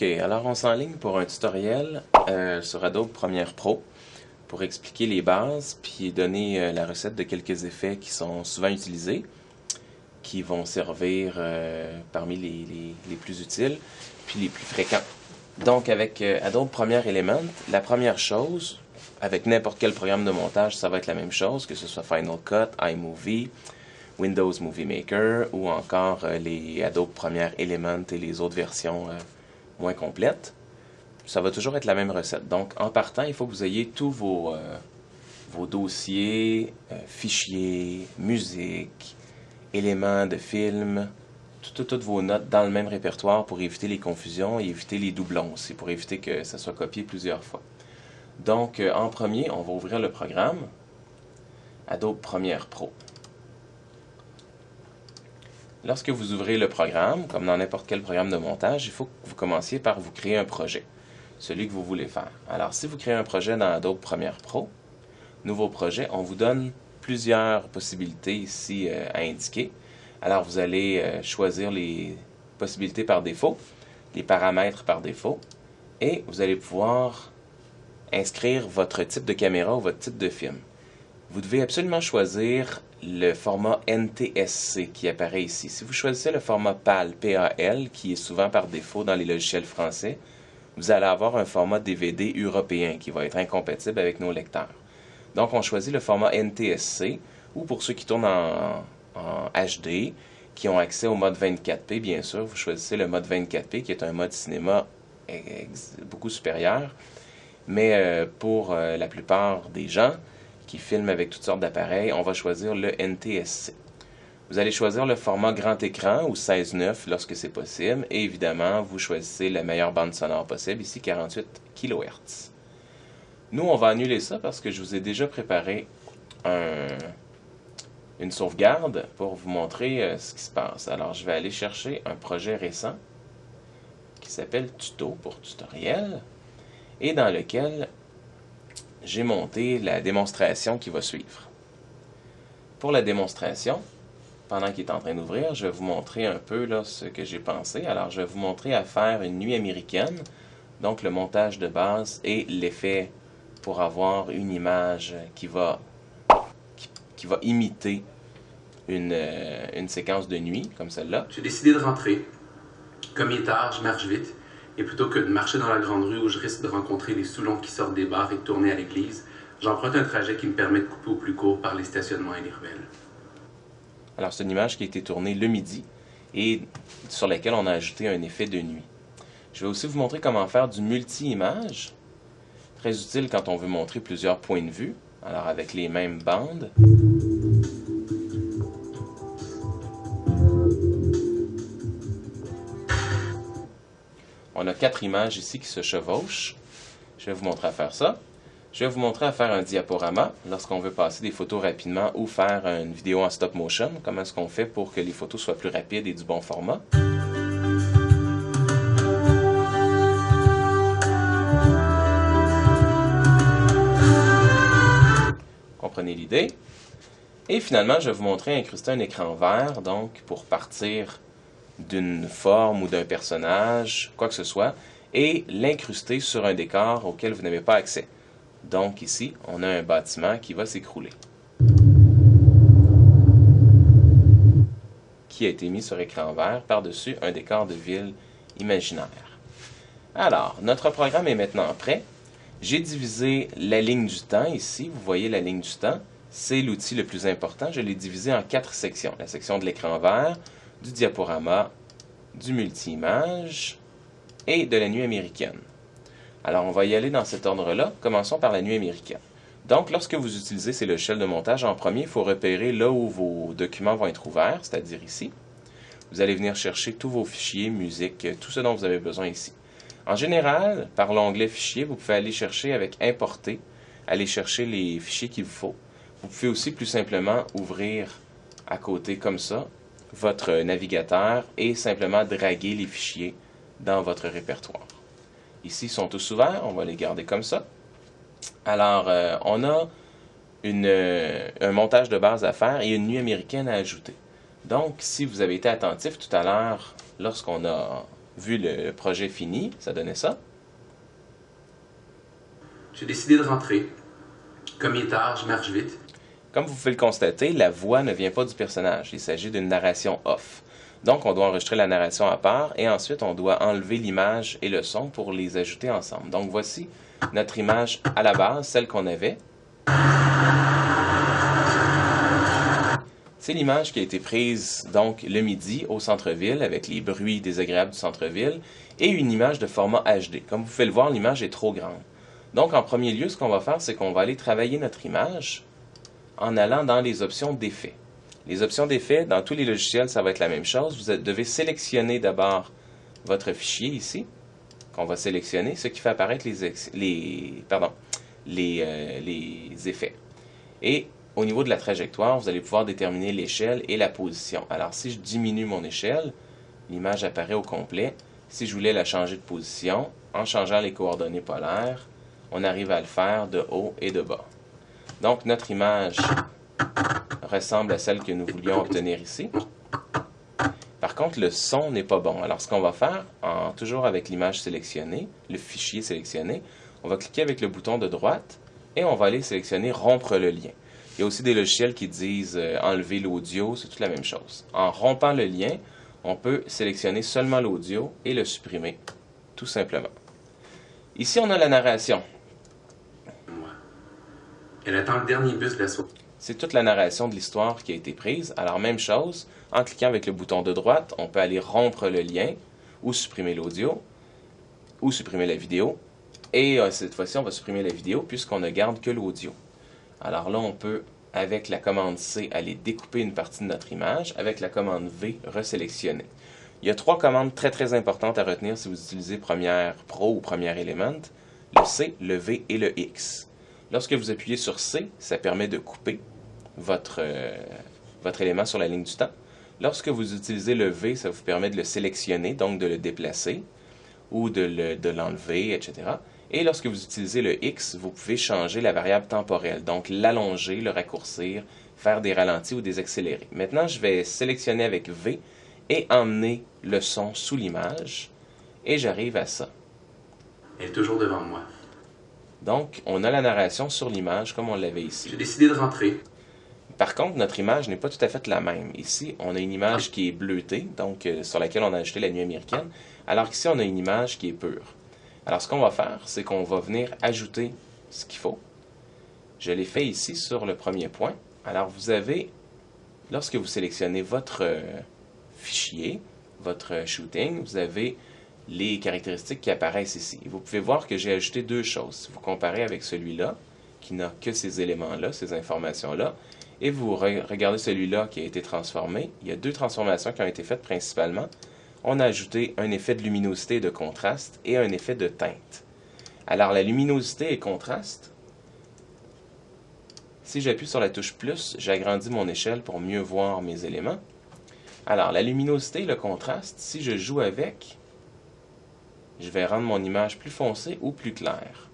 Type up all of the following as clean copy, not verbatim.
Ok, alors on s'enligne pour un tutoriel sur Adobe Premiere Pro pour expliquer les bases puis donner la recette de quelques effets qui sont souvent utilisés, qui vont servir parmi les plus utiles puis les plus fréquents. Donc avec Adobe Premiere Element, la première chose, avec n'importe quel programme de montage, ça va être la même chose, que ce soit Final Cut, iMovie, Windows Movie Maker ou encore les Adobe Premiere Element et les autres versions moins complètes. Ça va toujours être la même recette. Donc, en partant, il faut que vous ayez tous vos dossiers, fichiers, musique, éléments de film, toutes vos notes dans le même répertoire pour éviter les confusions et éviter les doublons aussi, pour éviter que ça soit copié plusieurs fois. Donc, en premier, on va ouvrir le programme Adobe Premiere Pro. Lorsque vous ouvrez le programme, comme dans n'importe quel programme de montage, il faut que vous commenciez par vous créer un projet, celui que vous voulez faire. Alors, si vous créez un projet dans Adobe Premiere Pro, nouveau projet, on vous donne plusieurs possibilités ici à indiquer. Alors, vous allez choisir les possibilités par défaut, les paramètres par défaut, et vous allez pouvoir inscrire votre type de caméra ou votre type de film. Vous devez absolument choisir le format NTSC qui apparaît ici. Si vous choisissez le format PAL, PAL, qui est souvent par défaut dans les logiciels français, vous allez avoir un format DVD européen qui va être incompatible avec nos lecteurs. Donc, on choisit le format NTSC, ou pour ceux qui tournent en HD, qui ont accès au mode 24p, bien sûr, vous choisissez le mode 24p, qui est un mode cinéma beaucoup supérieur. Mais pour la plupart des gens qui filment avec toutes sortes d'appareils, on va choisir le NTSC. Vous allez choisir le format grand écran ou 16:9 lorsque c'est possible. Et évidemment, vous choisissez la meilleure bande sonore possible, ici 48 kHz. Nous, on va annuler ça parce que je vous ai déjà préparé une sauvegarde pour vous montrer ce qui se passe. Alors, je vais aller chercher un projet récent qui s'appelle Tuto pour tutoriel et dans lequel j'ai monté la démonstration qui va suivre. Pour la démonstration, pendant qu'il est en train d'ouvrir, je vais vous montrer un peu là, ce que j'ai pensé. Alors, je vais vous montrer à faire une nuit américaine, donc le montage de base et l'effet pour avoir une image qui va imiter une séquence de nuit, comme celle-là. J'ai décidé de rentrer. Comme il est tard, je marche vite. Et plutôt que de marcher dans la grande rue où je risque de rencontrer les Soulons qui sortent des bars et de tourner à l'église, j'emprunte un trajet qui me permet de couper au plus court par les stationnements et les ruelles. Alors, c'est une image qui a été tournée le midi et sur laquelle on a ajouté un effet de nuit. Je vais aussi vous montrer comment faire du multi-image, très utile quand on veut montrer plusieurs points de vue, alors avec les mêmes bandes. On a 4 images ici qui se chevauchent. Je vais vous montrer à faire ça. Je vais vous montrer à faire un diaporama lorsqu'on veut passer des photos rapidement ou faire une vidéo en stop motion. Comment est-ce qu'on fait pour que les photos soient plus rapides et du bon format. Comprenez l'idée. Et finalement, je vais vous montrer à incruster un écran vert, donc pour partir d'une forme ou d'un personnage, quoi que ce soit, et l'incruster sur un décor auquel vous n'avez pas accès. Donc ici, on a un bâtiment qui va s'écrouler, qui a été mis sur écran vert par-dessus un décor de ville imaginaire. Alors, notre programme est maintenant prêt. J'ai divisé la ligne du temps ici, vous voyez la ligne du temps, c'est l'outil le plus important. Je l'ai divisé en 4 sections. La section de l'écran vert, du diaporama, du multi-image et de la nuit américaine. Alors, on va y aller dans cet ordre-là. Commençons par la nuit américaine. Donc, lorsque vous utilisez ces logiciels de montage, en premier, il faut repérer là où vos documents vont être ouverts, c'est-à-dire ici. Vous allez venir chercher tous vos fichiers, musique, tout ce dont vous avez besoin ici. En général, par l'onglet Fichier, vous pouvez aller chercher avec Importer, aller chercher les fichiers qu'il vous faut. Vous pouvez aussi plus simplement ouvrir à côté comme ça votre navigateur et simplement draguer les fichiers dans votre répertoire. Ici, ils sont tous ouverts, on va les garder comme ça. Alors, on a un montage de base à faire et une nuit américaine à ajouter. Donc, si vous avez été attentif tout à l'heure, lorsqu'on a vu le projet fini, ça donnait ça. J'ai décidé de rentrer. Comme il est tard, je marche vite. Comme vous pouvez le constater, la voix ne vient pas du personnage. Il s'agit d'une narration off. Donc, on doit enregistrer la narration à part et ensuite, on doit enlever l'image et le son pour les ajouter ensemble. Donc, voici notre image à la base, celle qu'on avait. C'est l'image qui a été prise donc le midi au centre-ville avec les bruits désagréables du centre-ville et une image de format HD. Comme vous pouvez le voir, l'image est trop grande. Donc, en premier lieu, ce qu'on va faire, c'est qu'on va aller travailler notre image en allant dans les options d'effets. Les options d'effets, dans tous les logiciels, ça va être la même chose. Vous devez sélectionner d'abord votre fichier ici, qu'on va sélectionner, ce qui fait apparaître les effets. Et au niveau de la trajectoire, vous allez pouvoir déterminer l'échelle et la position. Alors, si je diminue mon échelle, l'image apparaît au complet. Si je voulais la changer de position, en changeant les coordonnées polaires, on arrive à le faire de haut et de bas. Donc, notre image ressemble à celle que nous voulions obtenir ici. Par contre, le son n'est pas bon. Alors, ce qu'on va faire, toujours avec l'image sélectionnée, le fichier sélectionné, on va cliquer avec le bouton de droite et on va aller sélectionner « Rompre le lien ». Il y a aussi des logiciels qui disent enlever l'audio, c'est toute la même chose. En rompant le lien, on peut sélectionner seulement l'audio et le supprimer, tout simplement. Ici, on a la narration. Elle attend le dernier bus de la soirée. C'est toute la narration de l'histoire qui a été prise. Alors, même chose, en cliquant avec le bouton de droite, on peut aller rompre le lien, ou supprimer l'audio, ou supprimer la vidéo. Et cette fois-ci, on va supprimer la vidéo puisqu'on ne garde que l'audio. Alors là, on peut, avec la commande C, aller découper une partie de notre image. Avec la commande V, resélectionner. Il y a 3 commandes très importantes à retenir si vous utilisez Premiere Pro ou Premiere Element. Le C, le V et le X. Lorsque vous appuyez sur C, ça permet de couper votre élément sur la ligne du temps. Lorsque vous utilisez le V, ça vous permet de le sélectionner, donc de le déplacer ou de l'enlever, etc. Et lorsque vous utilisez le X, vous pouvez changer la variable temporelle, donc l'allonger, le raccourcir, faire des ralentis ou des accélérés. Maintenant, je vais sélectionner avec V et emmener le son sous l'image, et j'arrive à ça. Elle est toujours devant moi. Donc, on a la narration sur l'image comme on l'avait ici. J'ai décidé de rentrer. Par contre, notre image n'est pas tout à fait la même. Ici, on a une image qui est bleutée, donc sur laquelle on a ajouté la nuit américaine, alors qu'ici, on a une image qui est pure. Alors, ce qu'on va faire, c'est qu'on va venir ajouter ce qu'il faut. Je l'ai fait ici sur le premier point. Alors, vous avez, lorsque vous sélectionnez votre fichier, votre shooting, vous avez les caractéristiques qui apparaissent ici. Vous pouvez voir que j'ai ajouté 2 choses. Si vous comparez avec celui-là, qui n'a que ces éléments-là, ces informations-là, et vous regardez celui-là qui a été transformé, il y a 2 transformations qui ont été faites principalement. On a ajouté un effet de luminosité et de contraste et un effet de teinte. Alors, la luminosité et contraste, si j'appuie sur la touche plus, j'agrandis mon échelle pour mieux voir mes éléments. Alors, la luminosité et le contraste, si je joue avec, je vais rendre mon image plus foncée ou plus claire.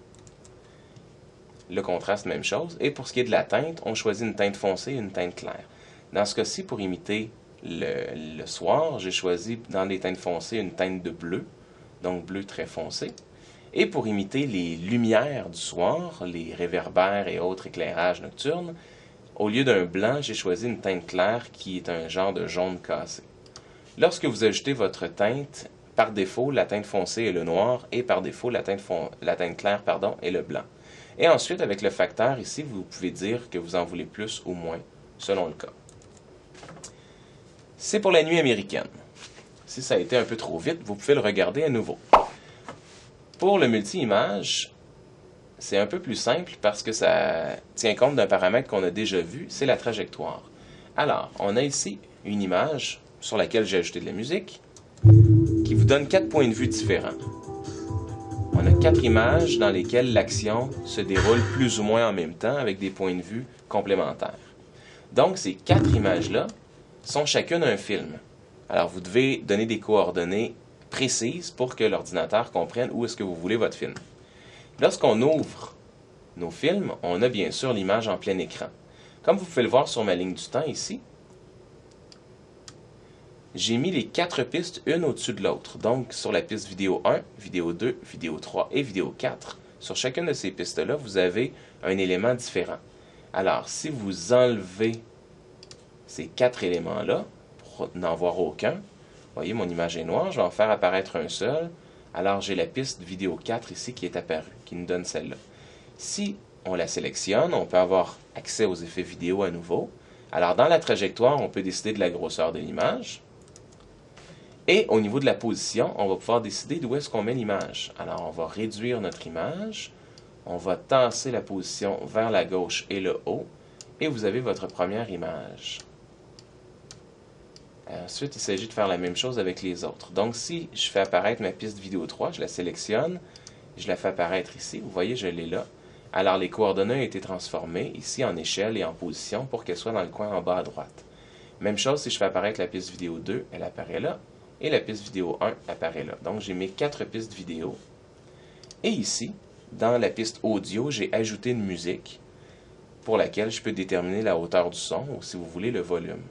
Le contraste, même chose. Et pour ce qui est de la teinte, on choisit une teinte foncée et une teinte claire. Dans ce cas-ci, pour imiter le soir, j'ai choisi dans les teintes foncées une teinte de bleu, donc bleu très foncé. Et pour imiter les lumières du soir, les réverbères et autres éclairages nocturnes, au lieu d'un blanc, j'ai choisi une teinte claire qui est un genre de jaune cassé. Lorsque vous ajoutez votre teinte, par défaut, la teinte foncée est le noir et par défaut, la teinte claire est le blanc. Et ensuite, avec le facteur ici, vous pouvez dire que vous en voulez plus ou moins, selon le cas. C'est pour la nuit américaine. Si ça a été un peu trop vite, vous pouvez le regarder à nouveau. Pour le multi-image, c'est un peu plus simple parce que ça tient compte d'un paramètre qu'on a déjà vu, c'est la trajectoire. Alors, on a ici une image sur laquelle j'ai ajouté de la musique qui vous donne 4 points de vue différents. On a 4 images dans lesquelles l'action se déroule plus ou moins en même temps avec des points de vue complémentaires. Donc, ces 4 images-là sont chacune un film. Alors, vous devez donner des coordonnées précises pour que l'ordinateur comprenne où est-ce que vous voulez votre film. Lorsqu'on ouvre nos films, on a bien sûr l'image en plein écran. Comme vous pouvez le voir sur ma ligne du temps ici, j'ai mis les 4 pistes une au-dessus de l'autre. Donc, sur la piste vidéo 1, vidéo 2, vidéo 3 et vidéo 4, sur chacune de ces pistes-là, vous avez un élément différent. Alors, si vous enlevez ces 4 éléments-là, pour n'en voir aucun, vous voyez, mon image est noire, je vais en faire apparaître un seul. Alors, j'ai la piste vidéo 4 ici qui est apparue, qui nous donne celle-là. Si on la sélectionne, on peut avoir accès aux effets vidéo à nouveau. Alors, dans la trajectoire, on peut décider de la grosseur de l'image. Et au niveau de la position, on va pouvoir décider d'où est-ce qu'on met l'image. Alors, on va réduire notre image. On va tasser la position vers la gauche et le haut. Et vous avez votre première image. Ensuite, il s'agit de faire la même chose avec les autres. Donc, si je fais apparaître ma piste vidéo 3, je la sélectionne, je la fais apparaître ici. Vous voyez, je l'ai là. Alors, les coordonnées ont été transformées ici en échelle et en position pour qu'elles soient dans le coin en bas à droite. Même chose, si je fais apparaître la piste vidéo 2, elle apparaît là. Et la piste vidéo 1 apparaît là. Donc, j'ai mes 4 pistes vidéo. Et ici, dans la piste audio, j'ai ajouté une musique pour laquelle je peux déterminer la hauteur du son ou, si vous voulez, le volume.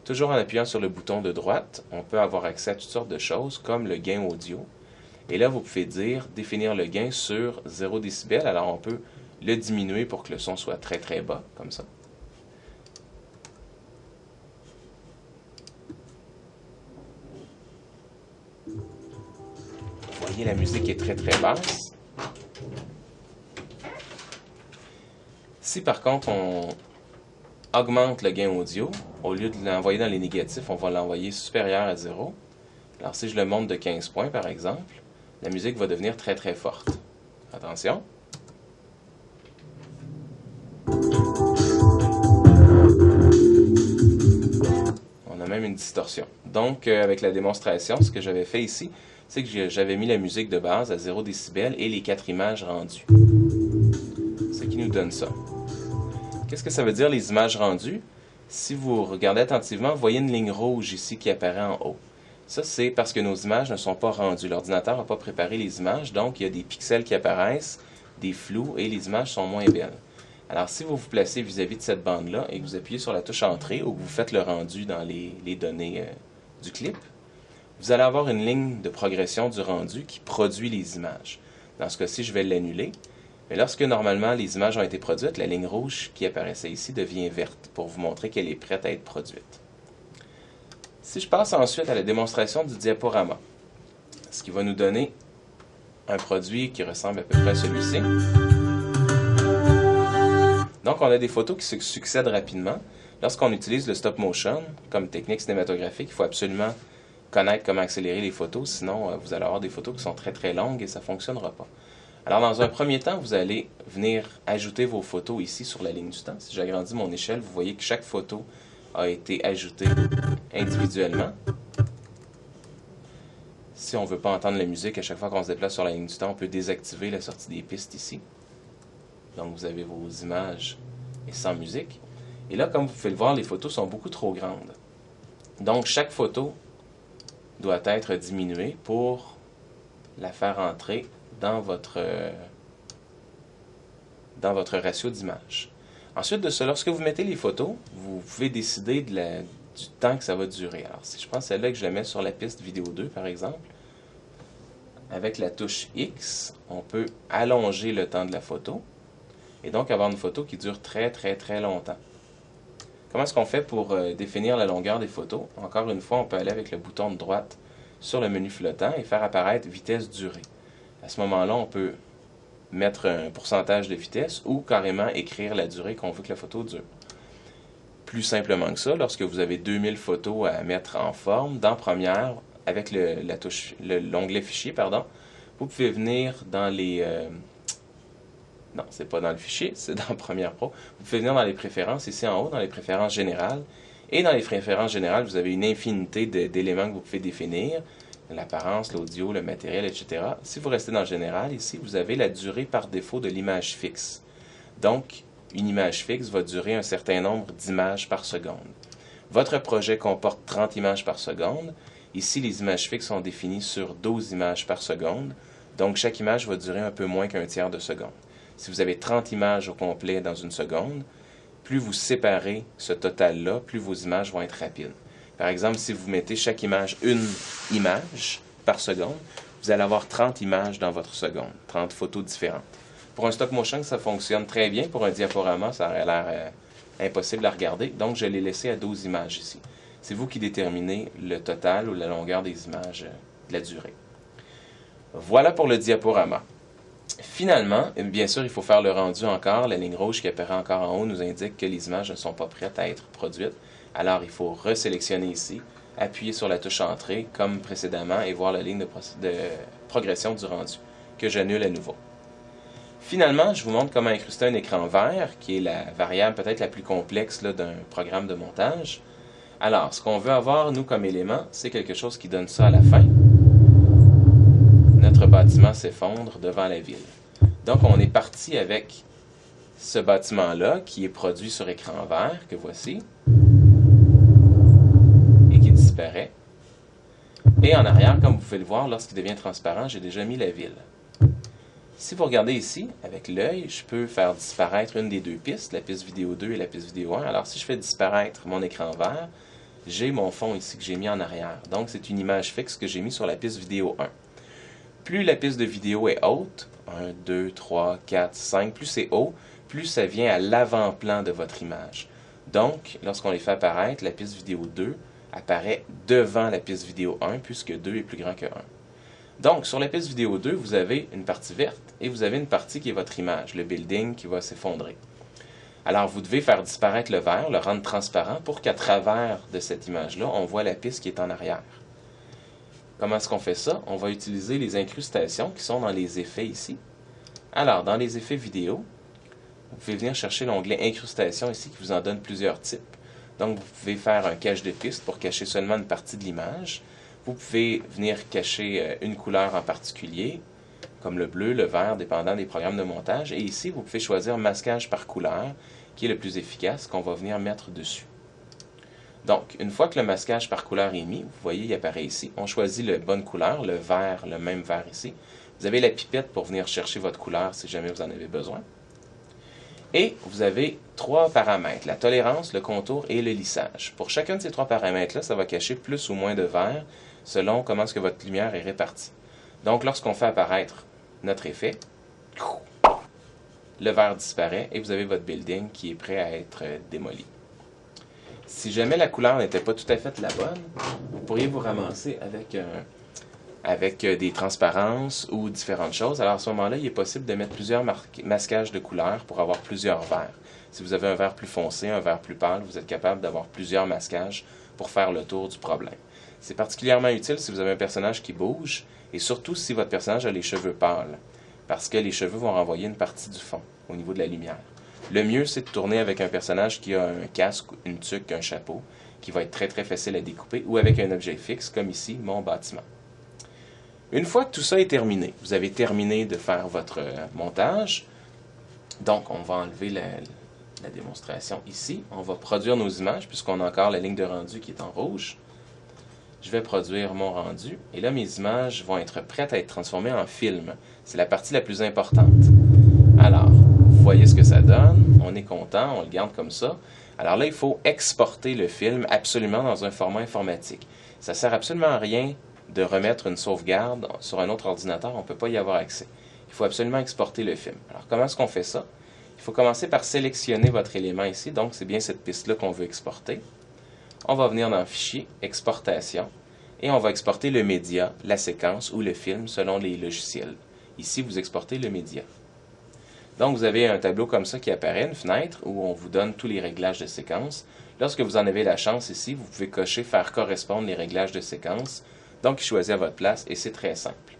Toujours en appuyant sur le bouton de droite, on peut avoir accès à toutes sortes de choses comme le gain audio. Et là, vous pouvez définir le gain sur 0 décibel. Alors, on peut le diminuer pour que le son soit très très bas, comme ça. Vous voyez, la musique est très très basse. Si par contre, on augmente le gain audio, au lieu de l'envoyer dans les négatifs, on va l'envoyer supérieur à 0. Alors si je le monte de 15 points par exemple, la musique va devenir très très forte. Attention. On a même une distorsion. Donc avec la démonstration, ce que j'avais fait ici, c'est que j'avais mis la musique de base à 0 décibel et les 4 images rendues. Ce qui nous donne ça. Qu'est-ce que ça veut dire, les images rendues? Si vous regardez attentivement, vous voyez une ligne rouge ici qui apparaît en haut. Ça, c'est parce que nos images ne sont pas rendues. L'ordinateur n'a pas préparé les images, donc il y a des pixels qui apparaissent, des flous, et les images sont moins belles. Alors, si vous vous placez vis-à-vis de cette bande-là et que vous appuyez sur la touche Entrée ou que vous faites le rendu dans les données du clip, vous allez avoir une ligne de progression du rendu qui produit les images. Dans ce cas-ci, je vais l'annuler. Mais lorsque normalement les images ont été produites, la ligne rouge qui apparaissait ici devient verte pour vous montrer qu'elle est prête à être produite. Si je passe ensuite à la démonstration du diaporama, ce qui va nous donner un produit qui ressemble à peu près à celui-ci. Donc on a des photos qui se succèdent rapidement. Lorsqu'on utilise le stop motion comme technique cinématographique, il faut absolument connaître comment accélérer les photos, sinon vous allez avoir des photos qui sont très très longues et ça ne fonctionnera pas. Alors, dans un premier temps, vous allez venir ajouter vos photos ici sur la ligne du temps. Si j'agrandis mon échelle, vous voyez que chaque photo a été ajoutée individuellement. Si on ne veut pas entendre la musique, à chaque fois qu'on se déplace sur la ligne du temps, on peut désactiver la sortie des pistes ici. Donc, vous avez vos images et sans musique. Et là, comme vous pouvez le voir, les photos sont beaucoup trop grandes. Donc, chaque photo doit être diminuée pour la faire entrer dans votre ratio d'image. Ensuite de ça, lorsque vous mettez les photos, vous pouvez décider du temps que ça va durer. Alors, si je prends celle-là et que je la mets sur la piste vidéo 2, par exemple, avec la touche X, on peut allonger le temps de la photo et donc avoir une photo qui dure très, très, très longtemps. Comment est-ce qu'on fait pour définir la longueur des photos? Encore une fois, on peut aller avec le bouton de droite sur le menu flottant et faire apparaître vitesse durée. À ce moment-là, on peut mettre un pourcentage de vitesse ou carrément écrire la durée qu'on veut que la photo dure. Plus simplement que ça, lorsque vous avez 2000 photos à mettre en forme, dans Première, avec l'onglet Fichier, vous pouvez venir dans les... non, c'est pas dans le fichier, c'est dans Premiere Pro. Vous pouvez venir dans les préférences, ici en haut, dans les préférences générales. Et dans les préférences générales, vous avez une infinité d'éléments que vous pouvez définir. L'apparence, l'audio, le matériel, etc. Si vous restez dans le général, ici, vous avez la durée par défaut de l'image fixe. Donc, une image fixe va durer un certain nombre d'images par seconde. Votre projet comporte 30 images par seconde. Ici, les images fixes sont définies sur 12 images par seconde. Donc, chaque image va durer un peu moins qu'un tiers de seconde. Si vous avez 30 images au complet dans une seconde, plus vous séparez ce total-là, plus vos images vont être rapides. Par exemple, si vous mettez chaque image une image par seconde, vous allez avoir 30 images dans votre seconde, 30 photos différentes. Pour un stop motion, ça fonctionne très bien. Pour un diaporama, ça aurait l'air impossible à regarder. Donc, je l'ai laissé à 12 images ici. C'est vous qui déterminez le total ou la longueur des images de la durée. Voilà pour le diaporama. Finalement, bien sûr, il faut faire le rendu encore. La ligne rouge qui apparaît encore en haut nous indique que les images ne sont pas prêtes à être produites. Alors, il faut resélectionner ici, appuyer sur la touche Entrée, comme précédemment, et voir la ligne de progression du rendu, que j'annule à nouveau. Finalement, je vous montre comment incruster un écran vert, qui est la variable peut-être la plus complexe d'un programme de montage. Alors, ce qu'on veut avoir, nous, comme élément, c'est quelque chose qui donne ça à la fin. Notre bâtiment s'effondre devant la ville. Donc, on est parti avec ce bâtiment-là, qui est produit sur écran vert, que voici, et qui disparaît. Et en arrière, comme vous pouvez le voir, lorsqu'il devient transparent, j'ai déjà mis la ville. Si vous regardez ici, avec l'œil, je peux faire disparaître une des deux pistes, la piste vidéo 2 et la piste vidéo 1. Alors, si je fais disparaître mon écran vert, j'ai mon fond ici que j'ai mis en arrière. Donc, c'est une image fixe que j'ai mis sur la piste vidéo 1. Plus la piste de vidéo est haute, 1, 2, 3, 4, 5, plus c'est haut, plus ça vient à l'avant-plan de votre image. Donc, lorsqu'on les fait apparaître, la piste vidéo 2 apparaît devant la piste vidéo 1, puisque 2 est plus grand que 1. Donc, sur la piste vidéo 2, vous avez une partie verte et vous avez une partie qui est votre image, le building qui va s'effondrer. Alors, vous devez faire disparaître le vert, le rendre transparent pour qu'à travers de cette image-là, on voit la piste qui est en arrière. Comment est-ce qu'on fait ça? On va utiliser les incrustations qui sont dans les effets ici. Alors, dans les effets vidéo, vous pouvez venir chercher l'onglet incrustation ici qui vous en donne plusieurs types. Donc, vous pouvez faire un cache de piste pour cacher seulement une partie de l'image. Vous pouvez venir cacher une couleur en particulier, comme le bleu, le vert, dépendant des programmes de montage. Et ici, vous pouvez choisir masquage par couleur, qui est le plus efficace, qu'on va venir mettre dessus. Donc, une fois que le masquage par couleur est mis, vous voyez, il apparaît ici. On choisit la bonne couleur, le vert, le même vert ici. Vous avez la pipette pour venir chercher votre couleur si jamais vous en avez besoin. Et vous avez 3 paramètres, la tolérance, le contour et le lissage. Pour chacun de ces 3 paramètres-là, ça va cacher plus ou moins de vert selon comment est-ce que votre lumière est répartie. Donc, lorsqu'on fait apparaître notre effet, le vert disparaît et vous avez votre building qui est prêt à être démoli. Si jamais la couleur n'était pas tout à fait la bonne, vous pourriez vous ramasser avec des transparences ou différentes choses. Alors à ce moment-là, il est possible de mettre plusieurs masquages de couleurs pour avoir plusieurs verts. Si vous avez un vert plus foncé, un vert plus pâle, vous êtes capable d'avoir plusieurs masquages pour faire le tour du problème. C'est particulièrement utile si vous avez un personnage qui bouge et surtout si votre personnage a les cheveux pâles, parce que les cheveux vont renvoyer une partie du fond au niveau de la lumière. Le mieux, c'est de tourner avec un personnage qui a un casque, une tuque, un chapeau, qui va être très très facile à découper, ou avec un objet fixe, comme ici, mon bâtiment. Une fois que tout ça est terminé, vous avez terminé de faire votre montage, donc on va enlever la démonstration ici. On va produire nos images, puisqu'on a encore la ligne de rendu qui est en rouge. Je vais produire mon rendu, et là mes images vont être prêtes à être transformées en film. C'est la partie la plus importante. Alors, vous voyez ce que ça donne, on est content, on le garde comme ça. Alors là, il faut exporter le film absolument dans un format informatique. Ça ne sert absolument à rien de remettre une sauvegarde sur un autre ordinateur, on ne peut pas y avoir accès. Il faut absolument exporter le film. Alors, comment est-ce qu'on fait ça? Il faut commencer par sélectionner votre élément ici, donc c'est bien cette piste-là qu'on veut exporter. On va venir dans Fichier, Exportation, et on va exporter le média, la séquence ou le film selon les logiciels. Ici, vous exportez le média. Donc, vous avez un tableau comme ça qui apparaît, une fenêtre, où on vous donne tous les réglages de séquence. Lorsque vous en avez la chance ici, vous pouvez cocher « Faire correspondre les réglages de séquence ». Donc, il choisit à votre place et c'est très simple.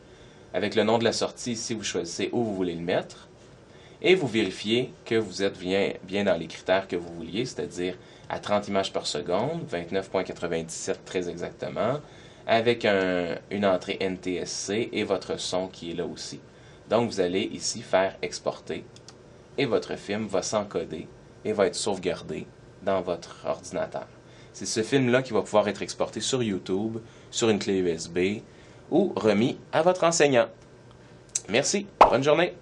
Avec le nom de la sortie ici, vous choisissez où vous voulez le mettre et vous vérifiez que vous êtes bien dans les critères que vous vouliez, c'est-à-dire à 30 images par seconde, 29.97 très exactement, avec une entrée NTSC et votre son qui est là aussi. Donc, vous allez ici faire exporter et votre film va s'encoder et va être sauvegardé dans votre ordinateur. C'est ce film-là qui va pouvoir être exporté sur YouTube, sur une clé USB ou remis à votre enseignant. Merci, bonne journée!